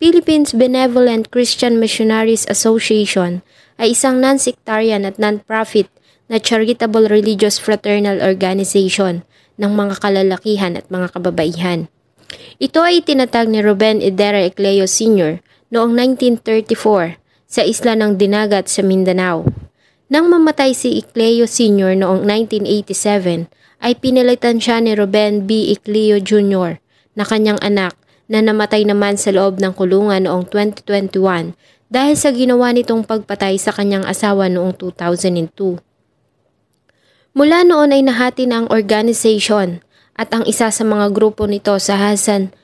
Philippines Benevolent Christian Missionaries Association ay isang non-sectarian at non-profit na charitable religious fraternal organization ng mga kalalakihan at mga kababaihan. Ito ay itinatag ni Ruben Idera Ecleo Sr. noong 1934 sa isla ng Dinagat sa Mindanao. Nang mamatay si Ecleo Sr. noong 1987, ay pinalitan siya ni Ruben B. Ecleo Jr. na kanyang anak na namatay naman sa loob ng kulungan noong 2021 dahil sa ginawa nitong pagpatay sa kanyang asawa noong 2002. Mula noon ay nahati na ang organization at ang isa sa mga grupo nito sa Hasan,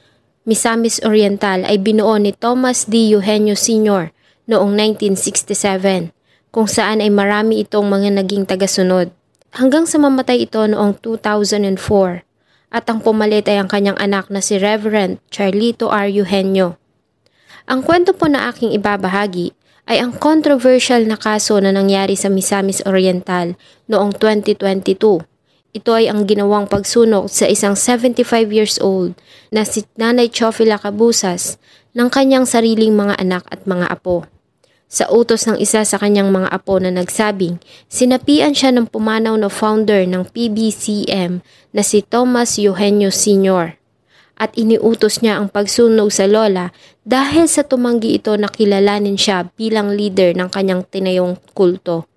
Misamis Oriental ay binuo ni Thomas D. Eugenio Sr. noong 1967 kung saan ay marami itong mga naging tagasunod hanggang sa mamatay ito noong 2004. At ang pumalit ay ang kanyang anak na si Reverend Charlito R. Eugenio. Ang kwento po na aking ibabahagi ay ang controversial na kaso na nangyari sa Misamis Oriental noong 2022. Ito ay ang ginawang pagsunog sa isang 75 years old na si Nanay Chofila Cabusas ng kanyang sariling mga anak at mga apo. Sa utos ng isa sa kanyang mga apo na nagsabing, sinapian siya ng pumanaw na founder ng PBCM na si Thomas Eugenio Sr. At iniutos niya ang pagsunog sa lola dahil sa tumanggi ito na kilalanin siya bilang leader ng kanyang tinayong kulto.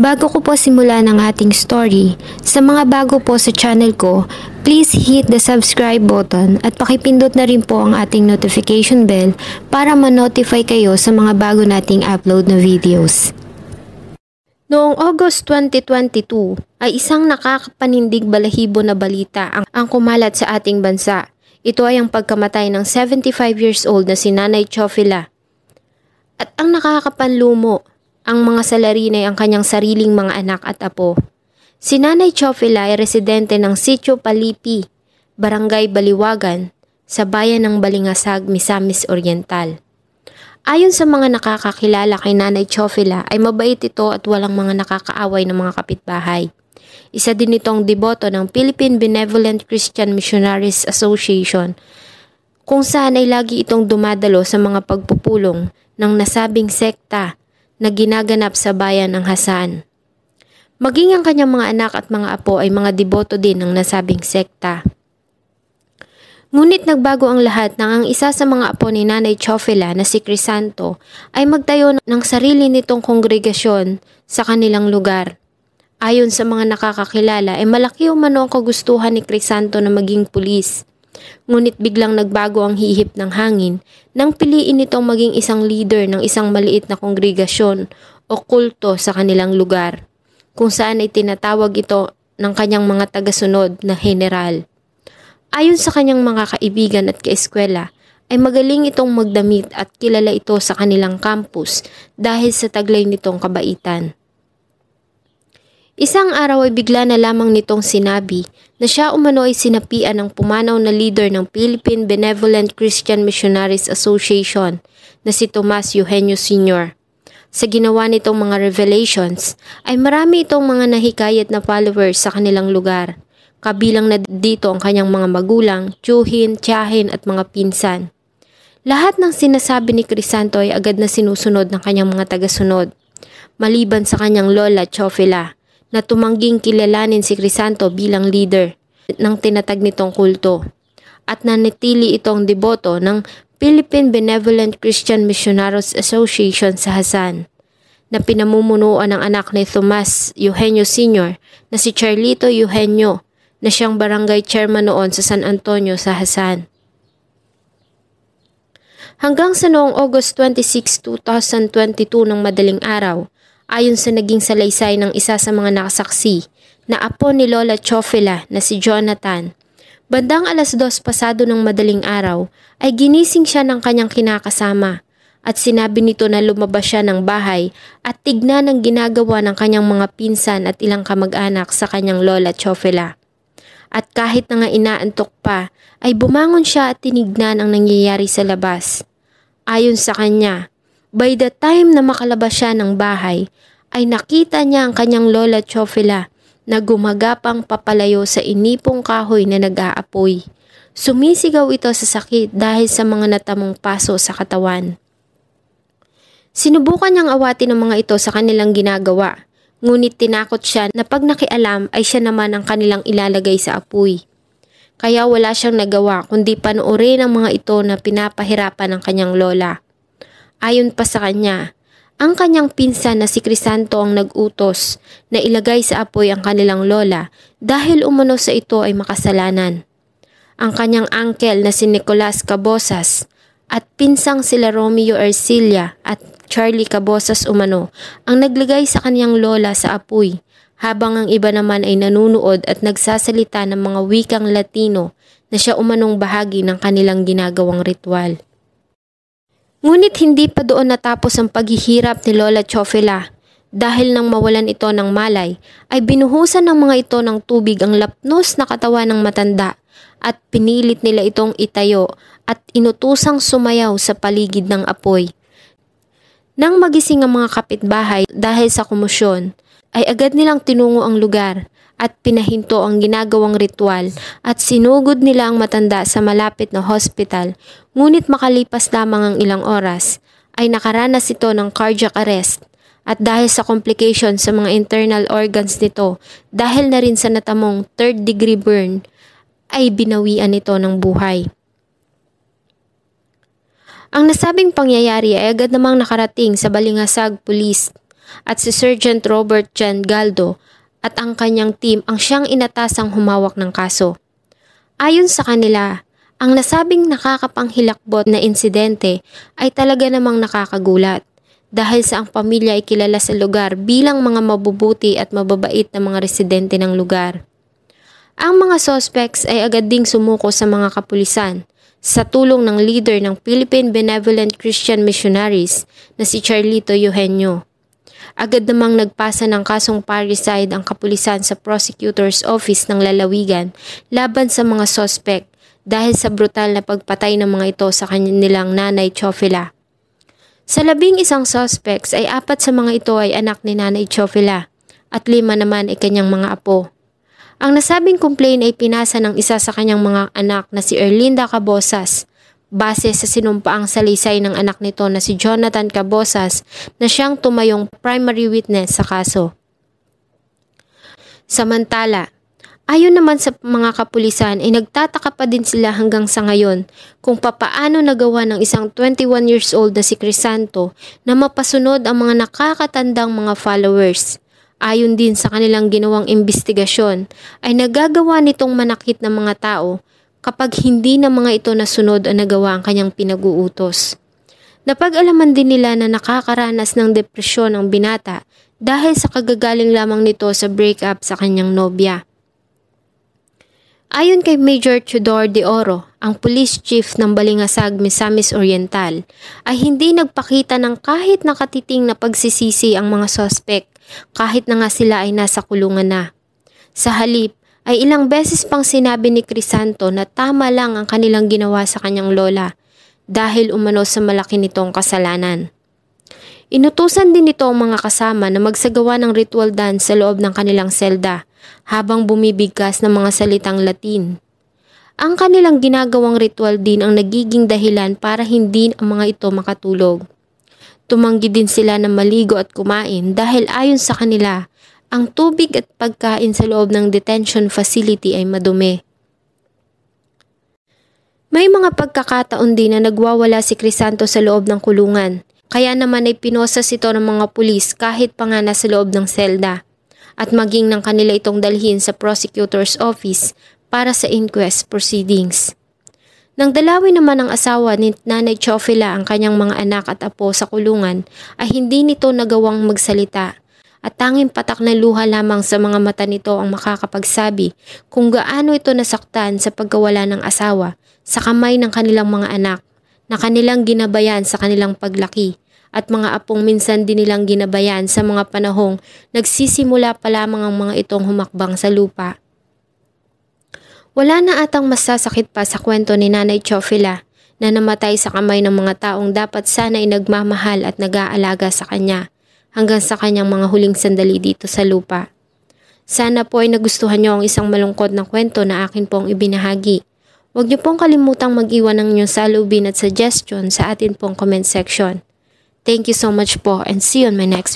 Bago ko po simulan ang ating story, sa mga bago po sa channel ko, please hit the subscribe button at pakipindot na rin po ang ating notification bell para ma-notify kayo sa mga bago nating upload na videos. Noong August 2022 ay isang nakakapanindig balahibo na balita ang kumalat sa ating bansa. Ito ay ang pagkamatay ng 75 years old na si Nanay Chofila. At ang nakakapanlumo, ang mga salarin ay ang kanyang sariling mga anak at apo. Si Nanay Chofila ay residente ng Sitio Palipi, Barangay Baliwagan, sa bayan ng Balingasag, Misamis Oriental. Ayon sa mga nakakakilala kay Nanay Chofila ay mabait ito at walang mga nakakaaway ng mga kapitbahay. Isa din itong deboto ng Philippine Benevolent Christian Missionaries Association, kung saan ay lagi itong dumadalo sa mga pagpupulong ng nasabing sekta na ginaganap sa bayan ng Hasan. Maging ang kanyang mga anak at mga apo ay mga deboto din ng nasabing sekta. Ngunit nagbago ang lahat nang ang isa sa mga apo ni Nanay Chofila na si Crisanto ay magtayo ng sarili nitong kongregasyon sa kanilang lugar. Ayon sa mga nakakakilala ay malaki umano ang kagustuhan ni Crisanto na maging pulis. Ngunit biglang nagbago ang hihip ng hangin nang piliin nitong maging isang leader ng isang maliit na kongregasyon o kulto sa kanilang lugar, kung saan ay tinatawag ito ng kanyang mga tagasunod na general. Ayon sa kanyang mga kaibigan at kaeskwela, ay magaling itong magdamit at kilala ito sa kanilang campus dahil sa taglay nitong kabaitan. Isang araw ay bigla na lamang nitong sinabi na siya umano ay sinapian ng pumanaw na leader ng Philippine Benevolent Christian Missionaries Association na si Thomas Eugenio Sr. Sa ginawa nitong mga revelations ay marami itong mga nahikayat na followers sa kanilang lugar. Kabilang na dito ang kanyang mga magulang, tiyuhin, tiyahin at mga pinsan. Lahat ng sinasabi ni Crisanto ay agad na sinusunod ng kanyang mga tagasunod, maliban sa kanyang lola Chofila na tumangging kilalanin si Crisanto bilang leader ng tinatag nitong kulto at nanatili itong deboto ng Philippine Benevolent Christian Missionaries Association sa Hasan na pinamumunuan ng anak ni Thomas Eugenio Sr. na si Charlito Eugenio na siyang barangay chairman noon sa San Antonio sa Hasan. Hanggang sa noong August 26, 2022 ng madaling araw, ayon sa naging salaysay ng isa sa mga nakasaksi na apo ni Lola Chofila na si Jonathan, bandang 2:00 pasado ng madaling araw ay ginising siya ng kanyang kinakasama at sinabi nito na lumabas siya ng bahay at tignan ang ginagawa ng kanyang mga pinsan at ilang kamag-anak sa kanyang Lola Chofila. At kahit na nga inaantok pa ay bumangon siya at tinignan ang nangyayari sa labas. Ayon sa kanya, by the time na makalabas siya ng bahay, ay nakita niya ang kanyang Lola Chofila na gumagapang papalayo sa inipong kahoy na nag-aapoy. Sumisigaw ito sa sakit dahil sa mga natamong paso sa katawan. Sinubukan niyang awatin ang mga ito sa kanilang ginagawa, ngunit tinakot siya na pag nakialam ay siya naman ang kanilang ilalagay sa apoy. Kaya wala siyang nagawa kundi panoorin ang mga ito na pinapahirapan ng kanyang lola. Ayon pa sa kanya, ang kanyang pinsan na si Crisanto ang nag-utos na ilagay sa apoy ang kanilang lola dahil umano sa ito ay makasalanan. Ang kanyang uncle na si Nicolas Cabosas at pinsang sila Romeo Ercilia at Charlie Cabosas umano ang naglagay sa kanyang lola sa apoy, habang ang iba naman ay nanunood at nagsasalita ng mga wikang Latino na siya umanong bahagi ng kanilang ginagawang ritual. Ngunit hindi pa doon natapos ang paghihirap ni Lola Chofela. Dahil nang mawalan ito ng malay, ay binuhusan ng mga ito ng tubig ang lapnos na katawan ng matanda at pinilit nila itong itayo at inutusang sumayaw sa paligid ng apoy. Nang magising ang mga kapitbahay dahil sa komosyon, ay agad nilang tinungo ang lugar at pinahinto ang ginagawang ritual at sinugod nila ang matanda sa malapit na hospital, ngunit makalipas lamang ang ilang oras ay nakaranas ito ng cardiac arrest at dahil sa complication sa mga internal organs nito dahil na rin sa natamong 3rd degree burn ay binawian ito ng buhay. Ang nasabing pangyayari ay agad namang nakarating sa Balingasag Police at si Sergeant Robert Jan Galdo at ang kanyang team ang siyang inatasang humawak ng kaso. Ayon sa kanila, ang nasabing nakakapanghilakbot na insidente ay talaga namang nakakagulat dahil sa ang pamilya ay kilala sa lugar bilang mga mabubuti at mababait na mga residente ng lugar. Ang mga suspects ay agad ding sumuko sa mga kapulisan sa tulong ng leader ng Philippine Benevolent Christian Missionaries na si Charlito Eugenio. Agad namang nagpasa ng kasong parricide ang kapulisan sa prosecutor's office ng lalawigan laban sa mga suspect dahil sa brutal na pagpatay ng mga ito sa kanilang nanay Chofela. Sa 11 suspects ay 4 sa mga ito ay anak ni nanay Chofela at 5 naman ay kanyang mga apo. Ang nasabing complaint ay pinasa ng isa sa kanyang mga anak na si Erlinda Cabosas base sa sinumpaang salaysay ng anak nito na si Jonathan Cabosas na siyang tumayong primary witness sa kaso. Samantala, ayon naman sa mga kapulisan ay nagtataka pa din sila hanggang sa ngayon kung papaano nagawa ng isang 21 years old na si Crisanto na mapasunod ang mga nakakatandang mga followers. Ayon din sa kanilang ginawang investigasyon ay nagagawa nitong manakit ng mga tao kapag hindi na mga ito nasunod o nagawa ang kanyang pinag-uutos. Napag-alaman din nila na nakakaranas ng depresyon ang binata dahil sa kagagaling lamang nito sa breakup sa kanyang nobya. Ayon kay Major Tudor de Oro, ang police chief ng Balingasag, Misamis Oriental, ay hindi nagpakita ng kahit nakatiting na pagsisisi ang mga suspect kahit na nga sila ay nasa kulungan na. Sa halip, ay ilang beses pang sinabi ni Crisanto na tama lang ang kanilang ginawa sa kanyang lola dahil umano sa malaki nitong kasalanan. Inutusan din nito ang mga kasama na magsagawa ng ritual dance sa loob ng kanilang selda habang bumibigkas ng mga salitang Latin. Ang kanilang ginagawang ritual din ang nagiging dahilan para hindi ang mga ito makatulog. Tumanggi din sila na maligo at kumain dahil ayon sa kanila, ang tubig at pagkain sa loob ng detention facility ay madumi. May mga pagkakataon din na nagwawala si Crisanto sa loob ng kulungan, kaya naman ay pinosas ito ng mga pulis kahit pa nga nasa loob ng selda, at maging ng kanila itong dalhin sa prosecutor's office para sa inquest proceedings. Nang dalawin naman ang asawa ni Nanay Chofela ang kanyang mga anak at apo sa kulungan, ay hindi nito nagawang magsalita. At tanging patak na luha lamang sa mga mata nito ang makakapagsabi kung gaano ito nasaktan sa pagkawala ng asawa sa kamay ng kanilang mga anak na kanilang ginabayan sa kanilang paglaki at mga apong minsan din nilang ginabayan sa mga panahong nagsisimula pa lamang ang mga itong humakbang sa lupa. Wala na atang masasakit pa sa kwento ni Nanay Chofela na namatay sa kamay ng mga taong dapat sana ay nagmamahal at nag-aalaga sa kanya hanggang sa kanyang mga huling sandali dito sa lupa. Sana po ay nagustuhan niyo ang isang malungkot na kwento na akin pong ibinahagi. Huwag niyo pong kalimutang mag-iwan ng inyong salubin at suggestion sa atin pong comment section. Thank you so much po and see you on my next